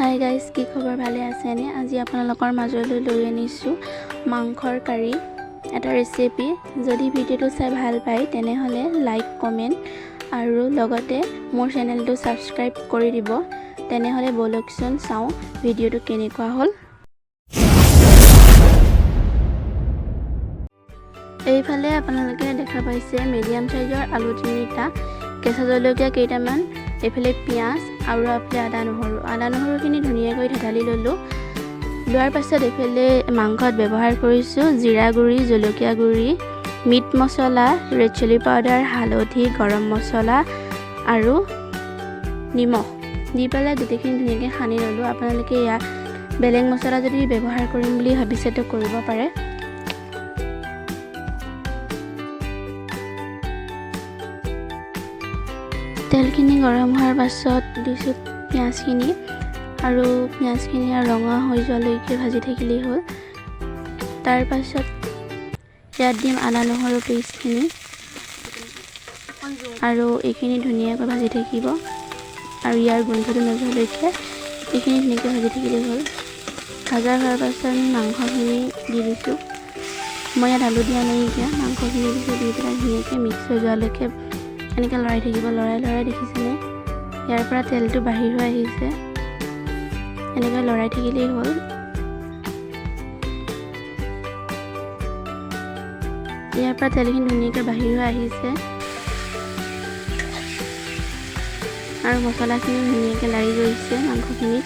Hi guys, কি খবৰ? ভালে আছেনে? আজি আপোনালোকৰ মাজলৈ লৈ আনিছোঁ মাংসৰ কাৰী এটা ৰেচিপি। যদি ভিডিঅ'টো চাই ভাল পায় তেনেহ'লে লাইক, কমেণ্ট আৰু লগতে মোৰ চেনেলটো ছাবস্ক্ৰাইব কৰি দিব। তেনেহ'লে ব'লকচোন চাওঁ ভিডিঅ'টো কেনেকুৱা হ'ল। এইফালে আপোনালোকে দেখা পাইছে মিডিয়াম সাইজৰ আলু 3টা, কেঁচা জলকীয়া কেইটামান, এইফালে পিঁয়াজ আৰু এইফালে আদা নহৰুখিনি ধুনীয়াকৈ থেতালি ল'লোঁ। লোৱাৰ পাছত এইফালে মাংসত ব্যৱহাৰ কৰিছোঁ জিৰা গুড়ি, জলকীয়া গুড়ি, মিট মছলা, ৰেড চিলি পাউডাৰ, হালধি, গৰম মছলা আৰু নিমখ দি পেলাই গোটেইখিনি ধুনীয়াকৈ সানি ল'লোঁ। আপোনালোকে ইয়াত বেলেগ মছলা যদি ব্যৱহাৰ কৰিম বুলি ভাবিছে তো কৰিব পাৰে। তেলখিনি গৰম হোৱাৰ পাছত দিছোঁ পিঁয়াজখিনি আৰু ৰঙা হৈ যোৱালৈকে ভাজি থাকিলেই হ'ল। তাৰ পাছত ইয়াত দিম আদা নহৰু পেষ্টখিনি আৰু এইখিনি ধুনীয়াকৈ ভাজি থাকিব আৰু ইয়াৰ গোন্ধটো নোযোৱালৈকে এইখিনি ধুনীয়াকৈ ভাজি থাকিলেই হ'ল। ভাজা হোৱাৰ পাছত মাংসখিনি দি দিছোঁ। মই ইয়াত আলু দিয়া নাই, এতিয়া মাংসখিনি দিছোঁ। দি পেলাই ধুনীয়াকৈ মিক্স হৈ যোৱালৈকে এনেকৈ লৰাই থাকিব। লৰাই দেখিছেনে ইয়াৰ পৰা তেলটো বাহিৰ হৈ আহিছে। এনেকৈ লৰাই থাকিলেই হ'ল। ইয়াৰ পৰা তেলখিনি ধুনীয়াকৈ বাহিৰ হৈ আহিছে আৰু মছলাখিনি ধুনীয়াকৈ লাগি গৈছে মাংসখিনিত।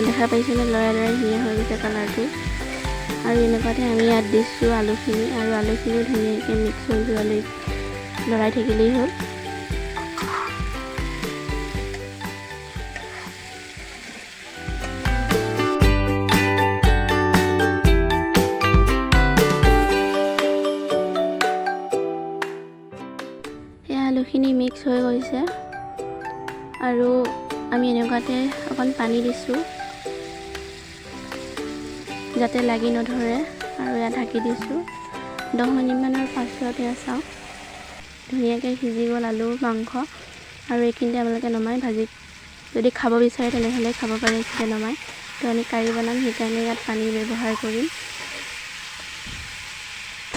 দেখা পাইছেনে লৰাই ধুনীয়া হৈ গৈছে কালাৰটো। আৰু এনেকুৱাতে আমি ইয়াত দিছোঁ আলুখিনি আৰু আলুখিনিও ধুনীয়াকৈ মিক্স হৈ যোৱালৈ লৰাই থাকিলেই হ'ল। এই আলুখিনি মিক্স হৈ গৈছে আৰু আমি এনেকুৱাতে অকণ পানী দিছোঁ যাতে লাগি নধৰে আৰু ইয়াত ঢাকি দিছোঁ। 10 মিনিটমানৰ পাছত এয়া চাওক ধুনীয়াকৈ সিজি গ'ল আলু মাংস। আৰু এইখিনিতে আপোনালোকে নমাই ভাজি যদি খাব বিচাৰে তেনেহ'লে খাব পাৰে। এইখিনিতে নমাই তো আমি কাৰী বনাম, সেইকাৰণে ইয়াত পানী ব্যৱহাৰ কৰিম।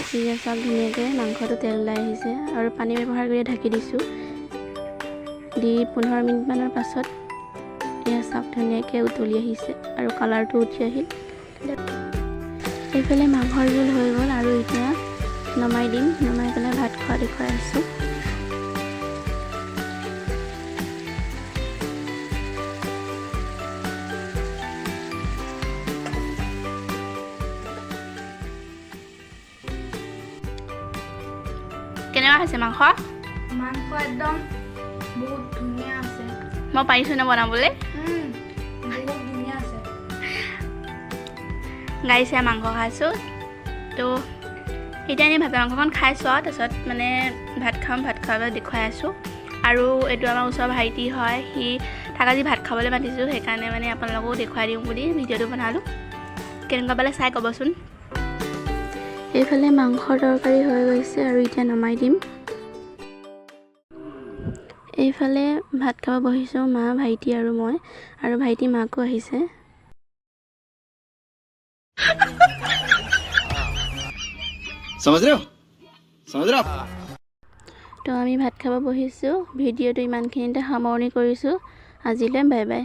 ঠিক আছে, চাওক ধুনীয়াকৈ মাংসটো তেল ওলাই আহিছে আৰু পানী ব্যৱহাৰ কৰি ঢাকি দিছোঁ। দি 15 মিনিটমানৰ পাছত এয়া চাওক ধুনীয়াকৈ উতলি আহিছে আৰু কালাৰটো উঠি আহিল। এইফালে মাংসৰ জোল হৈ গ'ল আৰু এতিয়া নমাই দিম। নমাই পেলাই ভাত খোৱা দেখুৱাই আছোঁ। কেনেকুৱা হৈছে মাংস? একদম বহুত ধুনীয়া আছে। মই পাৰিছোঁ নে বনাবলৈ? বহুত ধুনীয়া আছে। গাইছে মাংস খাইছোঁ তো এতিয়া আমি ভাজা মাংসকণ খাইছোঁ আৰু তাৰপিছত মানে ভাত খোৱাৰ দেখুৱাই আছোঁ। আৰু এইটো আমাৰ ওচৰৰ ভাইটি হয়, সি তাক আজি ভাত খাবলৈ মাতিছোঁ, সেইকাৰণে মানে আপোনালোককো দেখুৱাই দিওঁ বুলি ভিডিঅ'টো বনালোঁ। কেনেকুৱা পালে চাই ক'বচোন। এইফালে মাংসৰ তৰকাৰী হৈ গৈছে আৰু এতিয়া নমাই দিম। এইফালে ভাত খাব বহিছোঁ মা, ভাইটি আৰু মই, আৰু ভাইটি মাকো আহিছে। তো আমি ভাত খাব বহিছোঁ। ভিডিঅ'টো ইমানখিনিতে সামৰণি কৰিছোঁ। আজিলৈ বাই বাই।